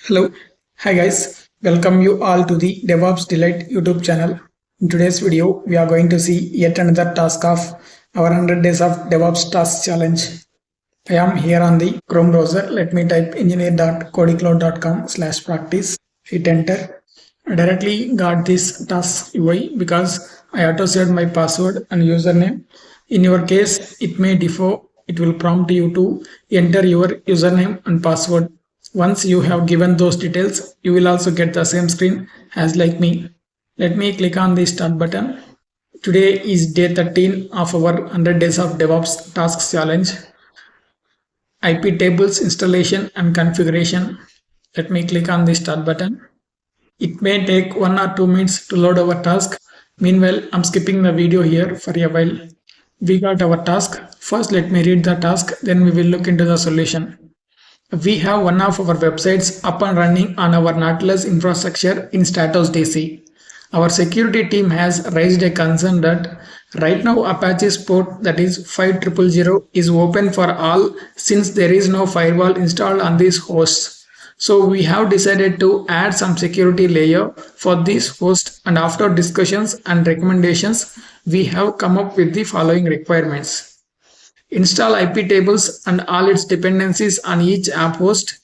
Hello. Hi guys. Welcome you all to the DevOps Delight YouTube channel. In today's video, we are going to see yet another task of our 100 days of DevOps task challenge. I am here on the Chrome browser. Let me type engineer.kodekloud.com/practice. Hit enter. I directly got this task UI because I auto-saved my password and username. In your case, it may differ. It will prompt you to enter your username and password. Once you have given those details, you will also get the same screen as like me. Let me click on the start button. Today is day 13 of our 100 days of DevOps tasks challenge. Iptables installation and configuration. Let me click on the start button. It may take 1 or 2 minutes to load our task. Meanwhile, I'm skipping the video here for a while. We got our task. First, let me read the task, then we will look into the solution. We have one of our websites up and running on our Nautilus infrastructure in status DC. Our security team has raised a concern that right now Apache's port, that is 5000, is open for all since there is no firewall installed on these hosts. So we have decided to add some security layer for this host, and after discussions and recommendations, we have come up with the following requirements. Install iptables and all its dependencies on each app host.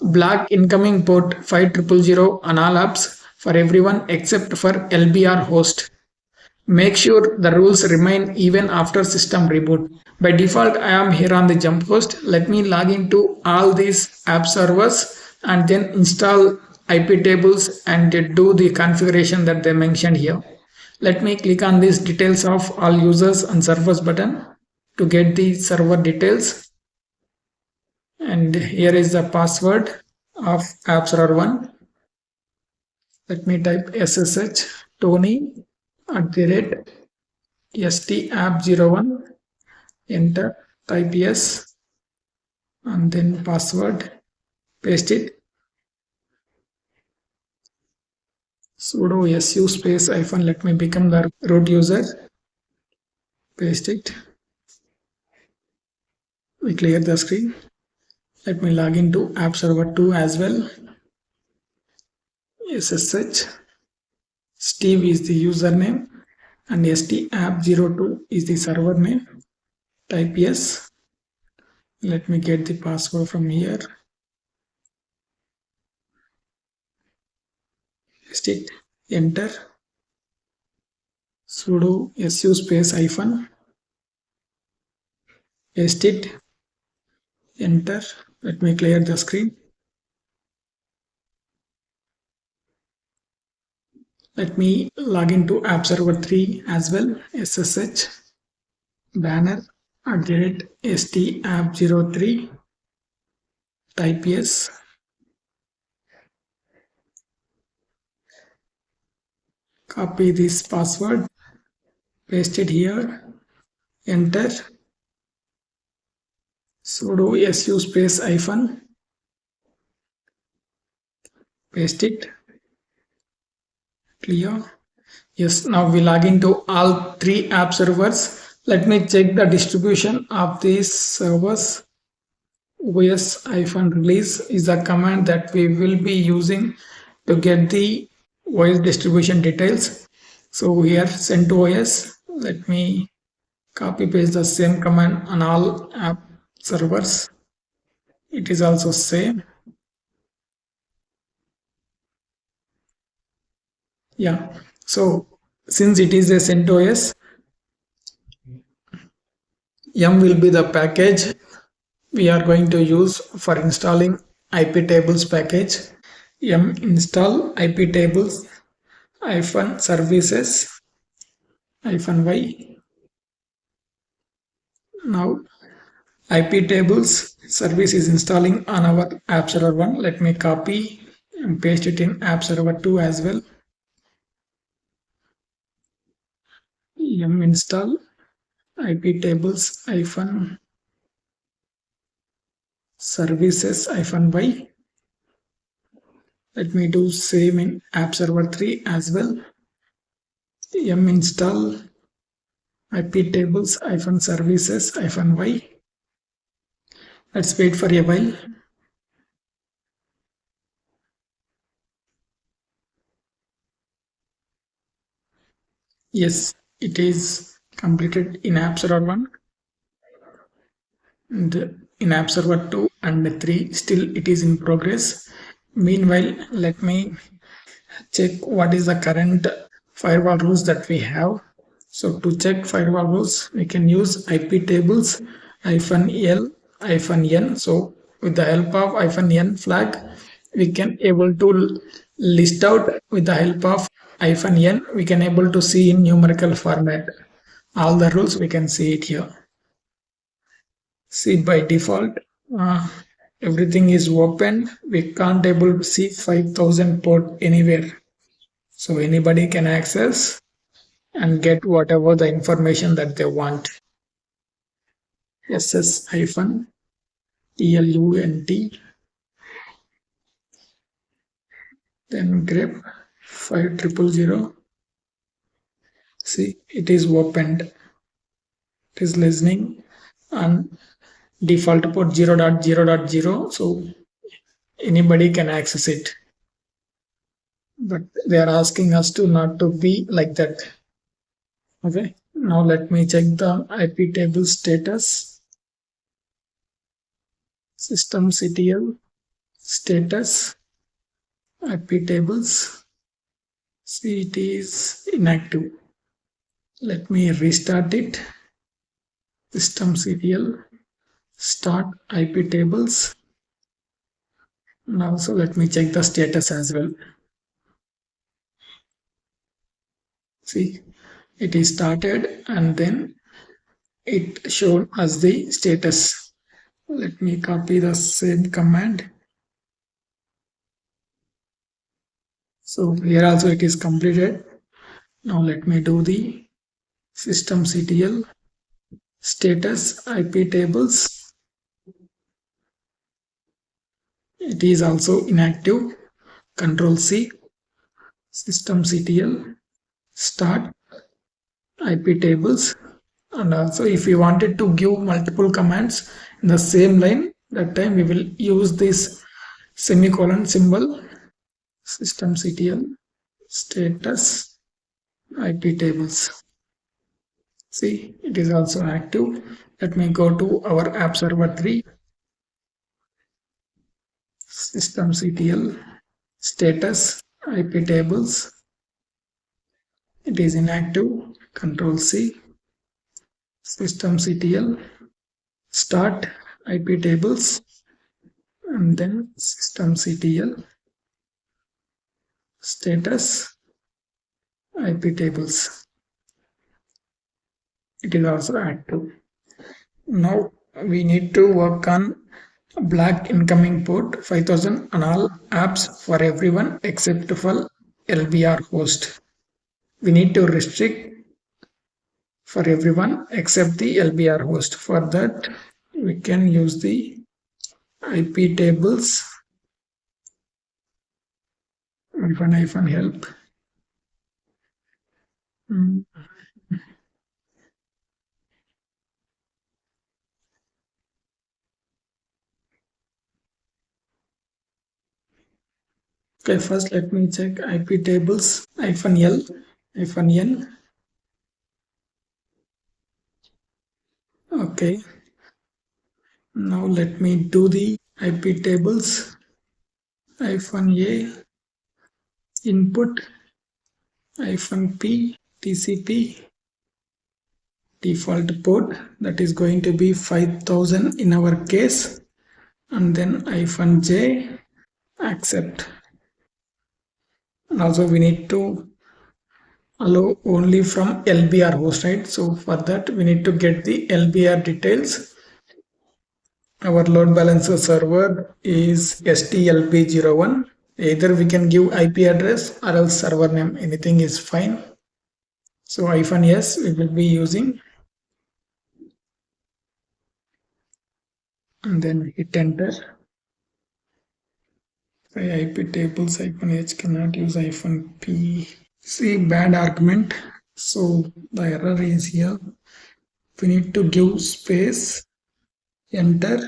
Block incoming port 5000 on all apps for everyone except for LBR host. Make sure the rules remain even after system reboot. By default, I am here on the jump host. Let me log into all these app servers and then install iptables and do the configuration that they mentioned here. Let me click on these details of all users and servers button to get the server details, and here is the password of app server 1. Let me type ssh tony@stapp01, enter, type yes, and then password, paste it, sudo su space hyphen, let me become the root user, paste it. We clear the screen. Let me log into app server 2 as well. SSH Steve is the username and stapp02 is the server name. Type yes. Let me get the password from here. Paste it. Enter. Sudo su space hyphen. Paste it. Enter. Let me clear the screen. Let me log into app server 3 as well. SSH banner @stapp03. Type yes. Copy this password. Paste it here. Enter. Sudo su space hyphen. Paste it. Clear. Yes, now we log into all 3 app servers. Let me check the distribution of these servers. os-release is a command that we will be using to get the OS distribution details. So here CentOS, let me copy paste the same command on all app servers. It is also same. Yeah, so since it is a CentOS, yum will be the package we are going to use for installing iptables package. Yum install iptables -services -y. Now iptables service is installing on our app server 1. Let me copy and paste it in app server 2 as well. Yum install iptables -services -y. Let me do same in app server 3 as well. Yum install iptables -services -y. Let's wait for a while. Yes, it is completed in App Server 1 and in App Server 2 and 3. Still, it is in progress. Meanwhile, let me check what is the current firewall rules that we have. So to check firewall rules, we can use iptables -l -n. So with the help of -n flag, we can able to list out with the help of -n. We can able to see in numerical format all the rules. We can see it here. See by default, uh, everything is open. We can't able to see 5000 port anywhere. So anybody can access and get whatever the information that they want. SS-TLUNT, then grep 5000. See, it is opened. It is listening and default port 0.0.0. So anybody can access it. But they are asking us to not to be like that. Okay. Now let me check the IP table status. Systemctl status IP tables. See, it is inactive. Let me restart it. Systemctl start IP tables. Now, so let me check the status as well. See, it is started and then it showed as the status. Let me copy the same command. So here also it is completed. Now let me do the systemctl status IP tables. It is also inactive. Control C, systemctl start IP tables. And also if we wanted to give multiple commands in the same line, that time we will use this semicolon symbol. Systemctl status IP tables. See, it is also active. Let me go to our app server 3. Systemctl status IP tables. It is inactive. Control C. Systemctl start IP tables and then systemctl status IP tables. It is also active. Now we need to work on black incoming port 5000 on all apps for everyone except for LBR host. We need to restrict for everyone except the LBR host. For that, we can use the IP tables -help. Okay, first let me check IP tables -l -n. Okay. Now let me do the IP tables -a input -p TCP default port, that is going to be 5000 in our case, and then -j accept. And also we need to allow only from LBR host, right? So for that we need to get the LBR details. Our load balancer server is STLB01. Either we can give IP address or else server name, anything is fine. So -s we will be using, and then hit enter. IP tables -h cannot use -p. See, bad argument. So the error is here. We need to give space, enter.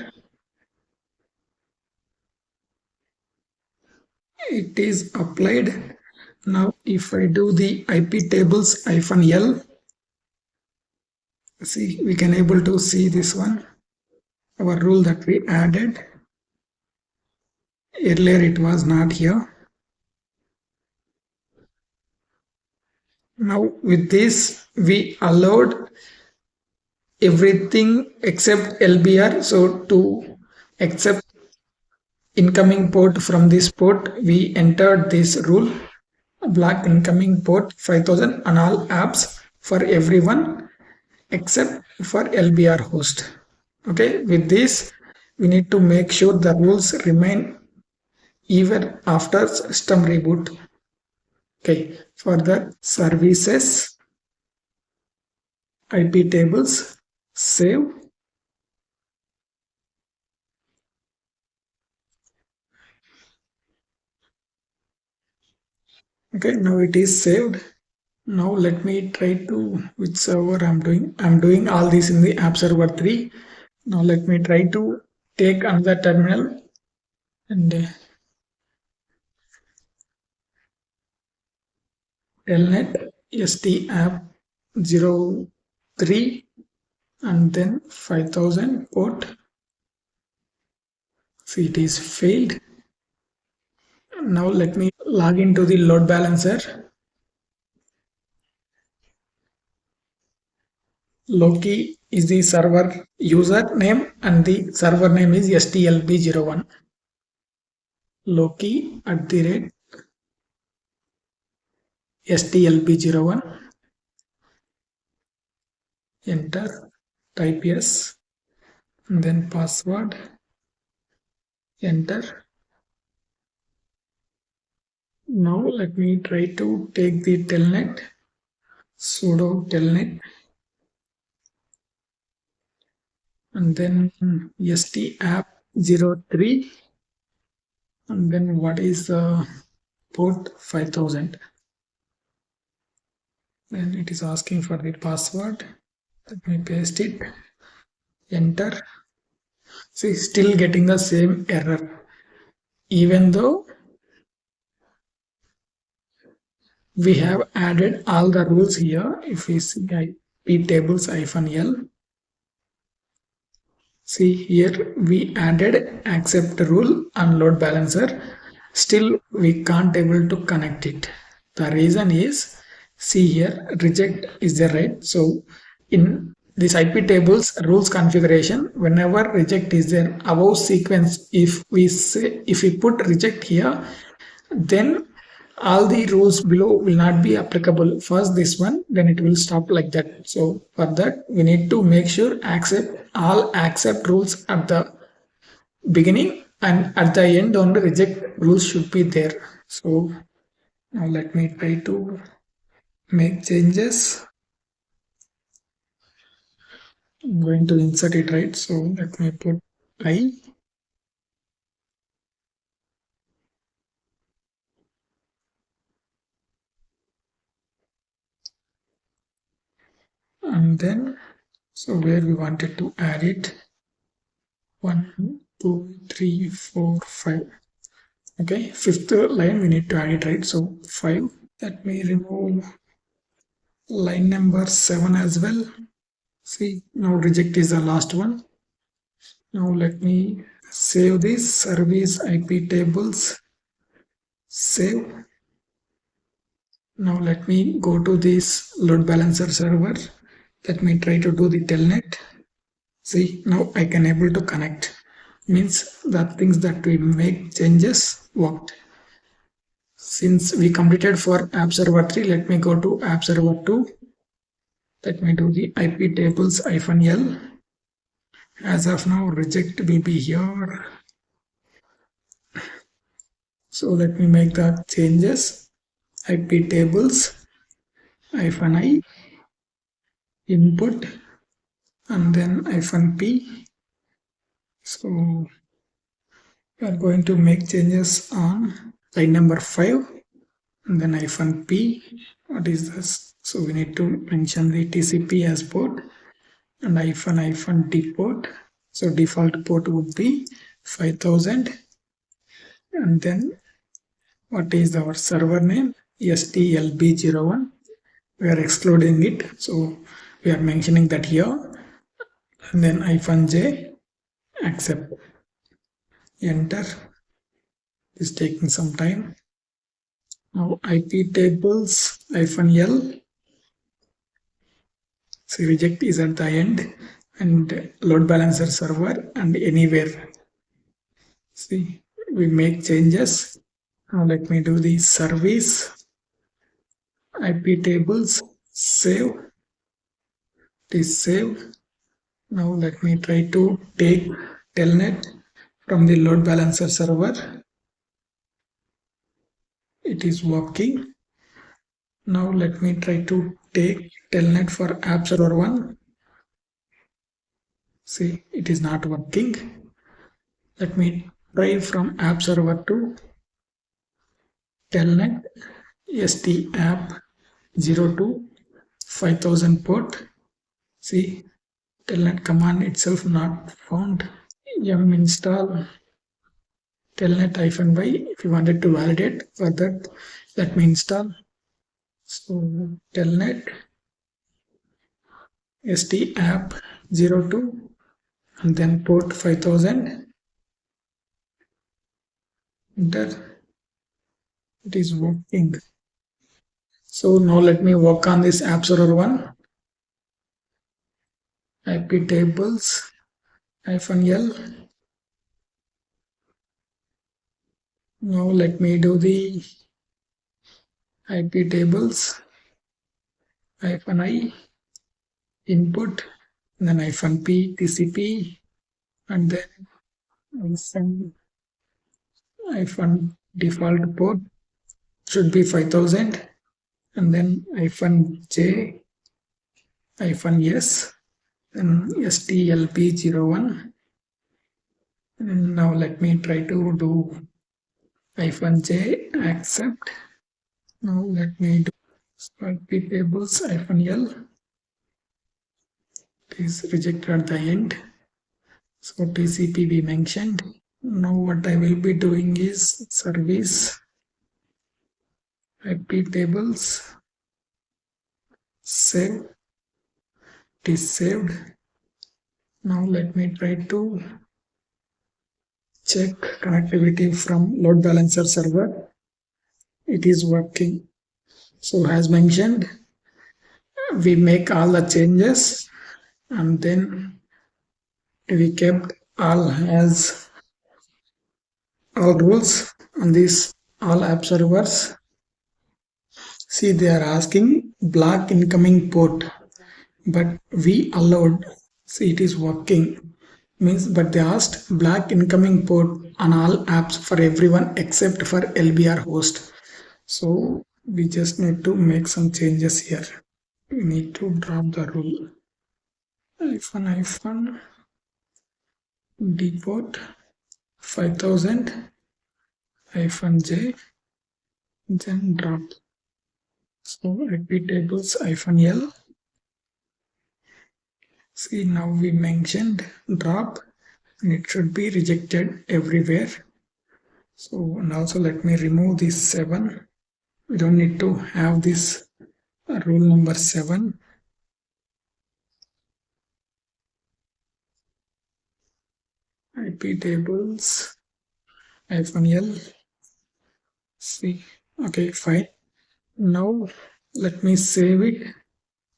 It is applied. Now if I do the iptables -l, see, we can able to see this one, our rule that we added. Earlier it was not here. Now with this we allowed everything except LBR. So to accept incoming port from this port, we entered this rule, block incoming port 5000 on all apps for everyone except for LBR host. Okay, with this we need to make sure the rules remain even after system reboot. Okay, for the services iptables, save. Okay, now it is saved. Now let me try to which server I'm doing. I'm doing all this in the app server 3. Now let me try to take another terminal and telnet st app 03 and then 5000 port. See, it is failed. Now let me log into the load balancer. Loki is the server username and the server name is stlb01. Loki @stlb01. Enter, type yes, and then password, enter. Now let me try to take the telnet, sudo telnet, and then stapp03, and then what is the port 5000. Then it is asking for the password. Let me paste it, enter. See, still getting the same error, even though we have added all the rules here. If we see iptables -l, see here we added accept rule and load balancer. Still we can't able to connect it. The reason is, see here, reject is there, right? So in this iptables rules configuration, whenever reject is there above sequence, if we put reject here, then all the rules below will not be applicable. First this one, then it will stop like that. So for that we need to make sure all accept rules at the beginning, and at the end only reject rules should be there. So now let me try to make changes. I'm going to insert it, right? So let me put I, and then so where we wanted to add it, 1 2 3 4 5. Okay, fifth line we need to add it, right? So 5. Let me remove line number 7 as well. See, now reject is the last one. Now let me save this service iptables, save. Now let me go to this load balancer server. Let me try to do the telnet. See, now I can able to connect. Means the things that we make changes worked. Since we completed for app server 3, let me go to app server 2. Let me do the iptables -l. As of now, reject will be here. So let me make the changes. Iptables -i input and then -p. So we are going to make changes on line number 5 and then -p. What is this? So we need to mention the TCP as port and -d port. So default port would be 5000, and then what is our server name? STLB01. We are excluding it, so we are mentioning that here. And then -J, accept, enter. It's taking some time. Now iptables -L. So reject is at the end, and load balancer server and anywhere. See, we make changes. Now let me do the service iptables, save. It is saved. Now let me try to take telnet from the load balancer server. It is working. Now let me try to take telnet for app server 1. See, it is not working. Let me try from app server to telnet st app 02 5000 port. See, telnet command itself not found. Yum install telnet-y. If you wanted to validate for that, let me install. So telnet st app 02 and then port 5000. Enter. It is working. So now let me work on this app server 1. iptables -L. Now let me do the iptables -I input, and then -P TCP, and then -default port should be 5000, and then -J -S, and STLP01. And now let me try to do -J accept. Now let me do iptables -L. It is rejected at the end. So TCP we mentioned. Now what I will be doing is service iptables save. It is saved. Now let me try to check connectivity from load balancer server. It is working. So as mentioned, we make all the changes and then we kept all as all rules on these all app servers. See, they are asking block incoming port, but we allowed. See, it is working. Means, but they asked block incoming port on all apps for everyone except for LBR host. So we just need to make some changes here. We need to drop the rule. -, deport 5000 -J, then drop. So iptables -L. See, now we mentioned drop and it should be rejected everywhere. So, and also let me remove this 7. We don't need to have this rule number 7. iptables -L. See, okay, fine. Now let me save it.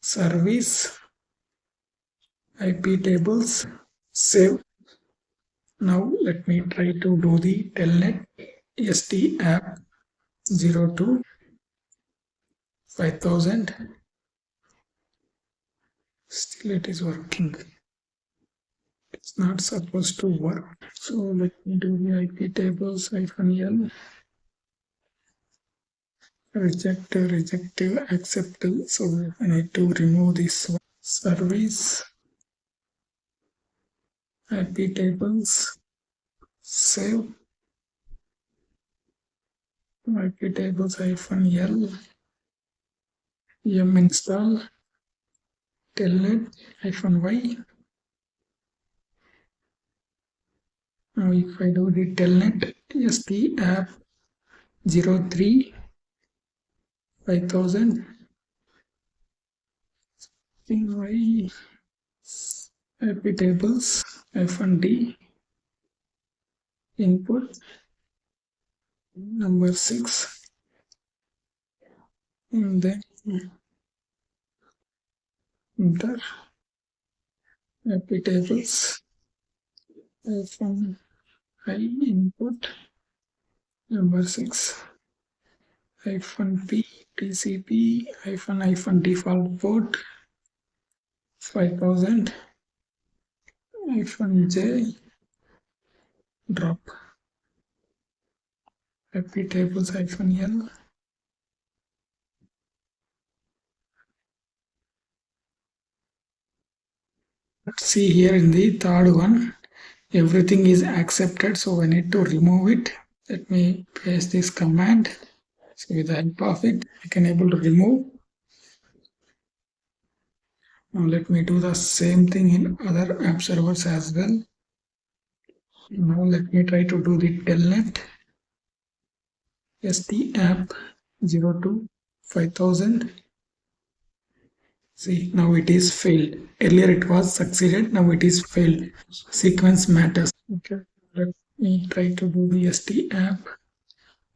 Service iptables save. Now let me try to do the telnet st app 02 5000. Still it is working. It's not supposed to work. So let me do the iptables -L. Reject, accept. So I need to remove this one. Service iptables save. iptables -L. Yum install telnet-y. Now if I do the telnet st app 03 5000 y iptables -d input number 6, and then enter iptables -i input number 6 -p tcp -default port 5000 -j drop iptables -l. See here in the third one, everything is accepted, so we need to remove it. Let me paste this command. So with the help of it, I can able to remove. Now let me do the same thing in other app servers as well. Now let me try to do the telnet st app 02 5000. See, now it is failed. Earlier it was succeeded, now it is failed. Sequence matters. Okay, let me try to do the st app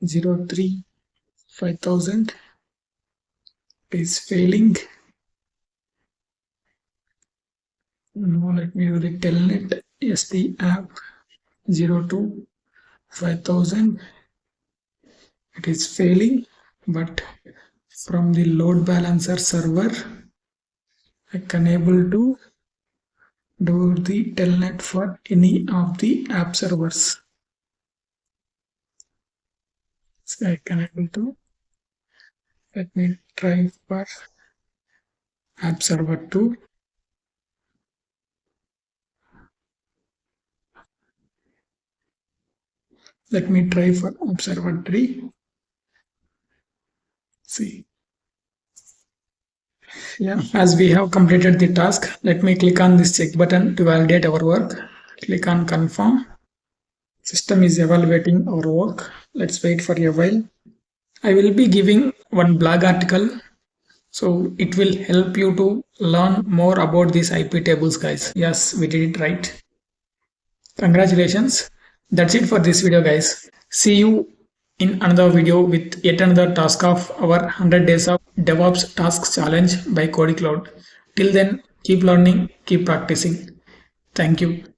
03 5000. It is failing. Now let me do the telnet st app 02 5000. It is failing, but from the load balancer server I can able to do the telnet for any of the app servers. So I can able to, let me try for app server 2. Let me try for app server 3. See, yeah, as we have completed the task, let me click on this check button to validate our work. Click on confirm. System is evaluating our work. Let's wait for a while. I will be giving one blog article, so it will help you to learn more about these iptables, guys. Yes, we did it right. Congratulations. That's it for this video, guys. See you in another video with yet another task of our 100 days of DevOps tasks challenge by KodekloudEngineer. Till then, keep learning, keep practicing. Thank you.